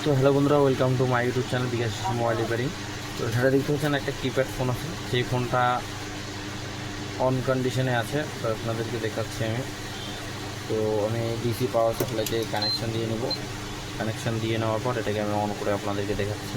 তো হ্যালো বন্ধুরা, welcome to my YouTube channel Bikash mobile repairing. তো এখানে দেখতে পাচ্ছেন একটা কিপ্যাড ফোন আছে, সেই ফোনটা অন কন্ডিশনে আছে। তো আপনাদেরকে দেখাচ্ছি আমি। তো আমি ডিসি পাওয়ার সাপ্লাইতে কানেকশান দিয়ে নেব। কানেকশান দিয়ে নেওয়ার পর এটাকে আমি অন করে আপনাদেরকে দেখাচ্ছি।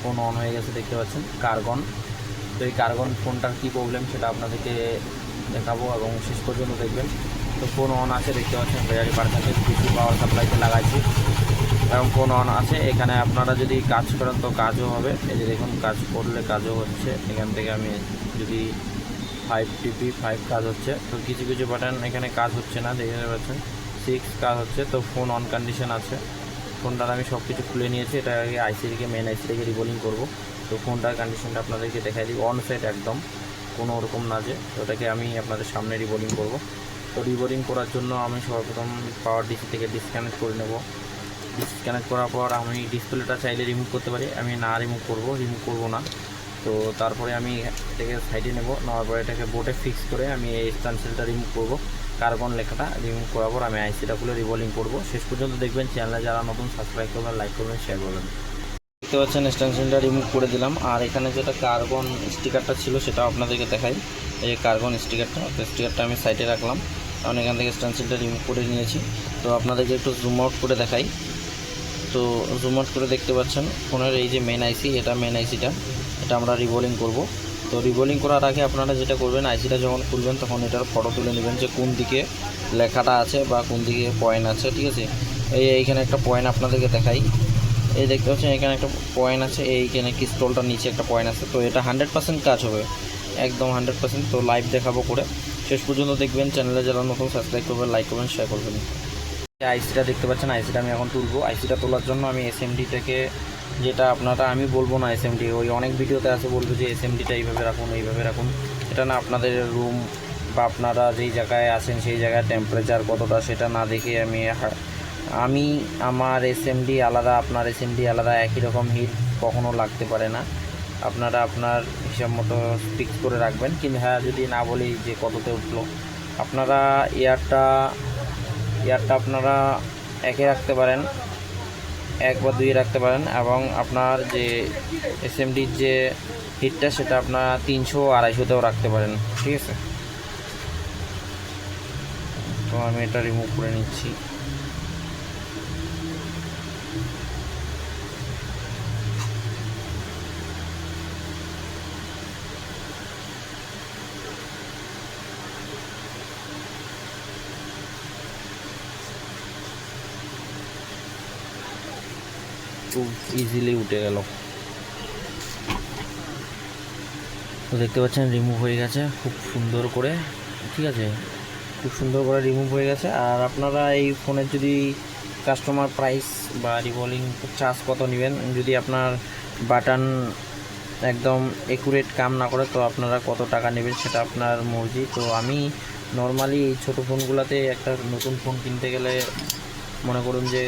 ফোন অন হয়ে গেছে, দেখতে পাচ্ছেন কার্গন। তো এই কার্গন ফোনটার কী প্রবলেম সেটা আপনাদেরকে দেখাবো এবং শেষ পর্যন্ত দেখবেন। তো ফোন অন আছে, দেখতে পাচ্ছেন 50% ডিসি পাওয়ার সাপ্লাইতে লাগাইছি এবং ফোন অন আছে। এখানে আপনারা যদি কাজ করেন তো কাজও হবে। এই যে দেখুন, কাজ করলে কাজও হচ্ছে। এখান থেকে আমি যদি 5 টিপি 5 কাজ হচ্ছে। তো কিছু কিছু বাটন এখানে কাজ হচ্ছে না, দেখতে পাচ্ছেন 6 কাজ হচ্ছে। তো ফোন অন কন্ডিশন আছে। ফোনটার আমি সব কিছু খুলে নিয়েছি। এটা আগে আইসি থেকে মেন আইসি থেকে রিবোলিং করবো। তো ফোনটার কন্ডিশনটা আপনাদেরকে দেখাই দিই। অন সাইড একদম কোনো রকম না, যে ওটাকে আমি আপনাদের সামনে রিবোলিং করব। তো রিবোলিং করার জন্য আমি সর্বপ্রথম পাওয়ার ডিসি থেকে ডিসকানেক্ট করে নেব। ডিসকানেক্ট করার পর আমি ডিসপ্লেটা চাইলে রিমুভ করতে পারি, আমি না রিমুভ করব না। তো তারপরে আমি এটাকে সাইডে নেব, নেওয়ার পরে এটাকে বোর্ডে ফিক্স করে আমি এই স্ট্যান্সেলটা রিমুভ করব। কার্বন লেখাটা রিমুভ করার পর আমি আইসিটা খুলে রিবোলিং করব। শেষ পর্যন্ত দেখবেন। চ্যানেলে যারা নতুন সাবস্ক্রাইব করবেন, লাইক করবেন, শেয়ার করবেন। দেখতে পাচ্ছেন স্ট্যান্সেলটা রিমুভ করে দিলাম। আর এখানে যেটা কার্বন স্টিকারটা ছিল সেটাও আপনাদেরকে দেখাই। এই যে কার্বন স্টিকারটা আমি সাইডে রাখলাম, কারণ এখান থেকে স্ট্যান্সেলটা রিমুভ করে নিয়েছি। তো আপনাদেরকে একটু জুম আউট করে দেখাই। তো জুম আউট করে দেখতে পাচ্ছেন ফোনের এই যে মেন আইসি, এটা মেন আইসিটা, এটা আমরা রিবোলিং করব। তো রিবোলিং করার আগে আপনারা যেটা করবেন, আইসিটা যখন খুলবেন তখন এটার ফটো তুলে নেবেন যে কোন দিকে লেখাটা আছে বা কোন দিকে পয়েন্ট আছে, ঠিক আছে। এইখানে একটা পয়েন্ট আপনাদেরকে দেখাই। এই দেখতে পাচ্ছেন এখানে একটা পয়েন্ট আছে, এইখানে ক্রিস্টালটার নিচে একটা পয়েন্ট আছে। তো এটা 100% কাজ হবে, একদম 100%। তো লাইভ দেখাবো করে, শেষ পর্যন্ত দেখবেন। চ্যানেলে যারা নতুন সাবস্ক্রাইব করবেন, লাইক করবেন, শেয়ার করবেন। আইসিটা দেখতে পাচ্ছেন, আইসিটা আমি এখন তুলবো। আইসিটা তোলার জন্য আমি এসএমডি থেকে, যেটা আপনারা, আমি বলবো না এসএমডি, ওই অনেক ভিডিওতে আছে বলবো যে এসএমডিটা এইভাবে রাখুন এইভাবে রাখুন। এটা না, আপনাদের রুম বা আপনারা যেই জায়গায় আছেন সেই জায়গায় টেম্পারেচার কতটা সেটা না দেখে আমি আমার এসএমডি আলাদা, আপনার এসএমডি আলাদা, একই রকম হিট কখনো লাগতে পারে না। আপনারা আপনার হিসাব মতো ফিক্স করে রাখবেন। কিন্তু হ্যাঁ, যদি না বলি যে কততে উঠলো, আপনারা এয়ারটা আপনারা একে রাখতে পারেন, 1 বা 2 রাখতে পারেন। এবং আপনার যে এসএমডির যে হিটটা সেটা আপনারা 300-250তেও রাখতে পারেন, ঠিক আছে। তো আমি এটা রিমুভ করে নিচ্ছি। খুব ইজিলি উঠে গেল। তো দেখতে পাচ্ছেন রিমুভ হয়ে গেছে খুব সুন্দর করে, ঠিক আছে, খুব সুন্দর করে রিমুভ হয়ে গেছে। আর আপনারা এই ফোনের যদি কাস্টমার প্রাইস বা রিভলিং চার্জ কত নেবেন, যদি আপনার বাটন একদম একুরেট কাম না করে তো আপনারা কত টাকা নেবেন সেটা আপনার মর্জি। তো আমি নর্মালি এই ছোটো ফোনগুলোতে একটা নতুন ফোন কিনতে গেলে মনে করুন যে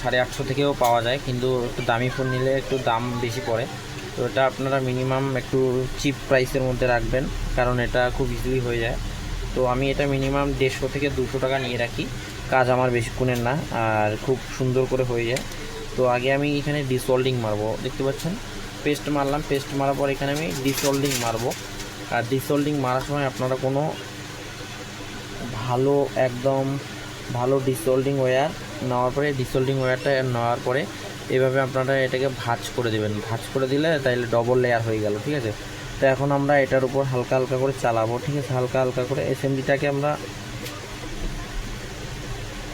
850 থেকেও পাওয়া যায়, কিন্তু একটু দামি ফোন নিলে একটু দাম বেশি পড়ে। তো এটা আপনারা মিনিমাম একটু চিপ প্রাইসের মধ্যে রাখবেন, কারণ এটা খুব ইজিলি হয়ে যায়। তো আমি এটা মিনিমাম 150 থেকে 200 টাকা নিয়ে রাখি। কাজ আমার বেশিক্ষণের না, আর খুব সুন্দর করে হয়ে যায়। তো আগে আমি এখানে ডিসওয়েল্ডিং মারবো, দেখতে পাচ্ছেন পেস্ট মারলাম। পেস্ট মারার পর এখানে আমি ডিসওয়েল্ডিং মারবো। আর ডিসওয়েল্ডিং মারার সময় আপনারা কোনো একদম ভালো ডিসওয়েল্ডিং ওয়্যার নেওয়ার পরে, ডিসওয়েল্ডিং ওয়্যারটা নেওয়ার পরে এভাবে আপনারা এটাকে ভাঁজ করে দেবেন। ভাঁজ করে দিলে তাইলে ডবল লেয়ার হয়ে গেল, ঠিক আছে। তো এখন আমরা এটার উপর হালকা হালকা করে চালাবো, ঠিক আছে, হালকা হালকা করে। এসএমডিটাকে আমরা,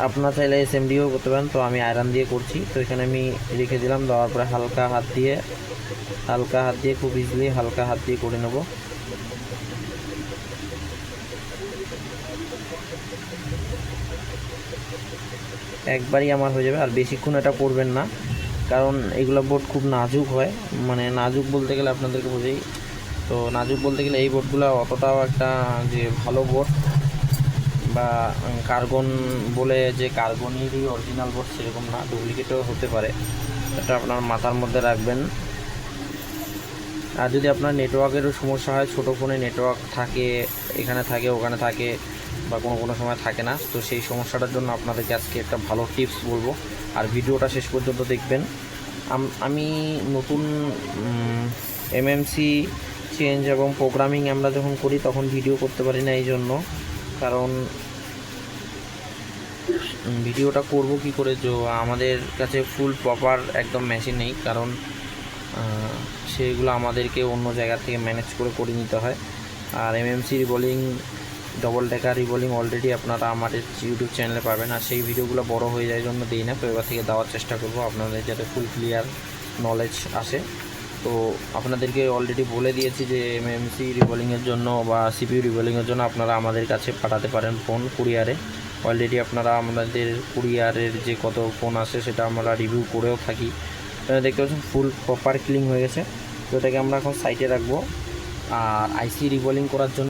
আপনারা চাইলে এসএমডিও করতে পারেন। তো আমি আয়রন দিয়ে করছি। তো এখানে আমি রেখে দিলাম, দেওয়ার পরে হালকা হাত দিয়ে খুব ইজিলি হালকা হাত দিয়ে করে নেব। একবারই আমার হয়ে যাবে, আর বেশিক্ষণ এটা করবেন না, কারণ এগুলো বোর্ড খুব নাজুক হয়। মানে নাজুক বলতে গেলে আপনাদেরকে বোঝাই, তো নাজুক বলতে গেলে এই বোর্ডগুলো অতটাও একটা যে ভালো বোর্ড বা কার্বন বলে যে কার্বনেরই অরিজিনাল বোর্ড সেরকম না, ডুপ্লিকেটও হতে পারে। এটা আপনার মাথার মধ্যে রাখবেন। আর যদি আপনার নেটওয়ার্কেরও সমস্যা হয়, ছোটো ফোনে নেটওয়ার্ক থাকে, এখানে থাকে ওখানে থাকে বা কোনো সময় থাকে না, তো সেই সমস্যাটার জন্য আপনাদেরকে আজকে একটা ভালো টিপস বলবো, আর ভিডিওটা শেষ পর্যন্ত দেখবেন। আমি নতুন এমএমসি চেঞ্জ এবং প্রোগ্রামিং আমরা যখন করি তখন ভিডিও করতে পারি না, এই জন্য, কারণ ভিডিওটা করব কি করে, যে আমাদের কাছে ফুল প্রপার একদম মেশিন নেই, কারণ সেইগুলো আমাদেরকে অন্য জায়গা থেকে ম্যানেজ করে নিতে হয়। আর এমএমসি রিভলিং, ডবল ডেকার রিভলিং অলরেডি আপনারা আমাদের ইউটিউব চ্যানেলে পাবেন, আর সেই ভিডিওগুলো বড় হয়ে যায় জন্য দিই না, তো এবার থেকে দেওয়ার চেষ্টা করব আপনাদের যাতে ফুল ক্লিয়ার নলেজ আসে। তো আপনাদেরকে অলরেডি বলে দিয়েছি যে এমএমসি রিভলিংয়ের জন্য বা সিপিইউ রিভলিংয়ের জন্য আপনারা আমাদের কাছে পাঠাতে পারেন ফোন কুরিয়ারে। অলরেডি আপনারা আমাদের কুরিয়ারের যে কত ফোন আসে সেটা আমরা রিভিউ করেও থাকি। দেখতে পাচ্ছেন ফুল প্রপার ক্লিন হয়ে গেছে, তো এটাকে আমরা এখন সাইটে রাখবো। আর আইসি রিভলিং করার জন্য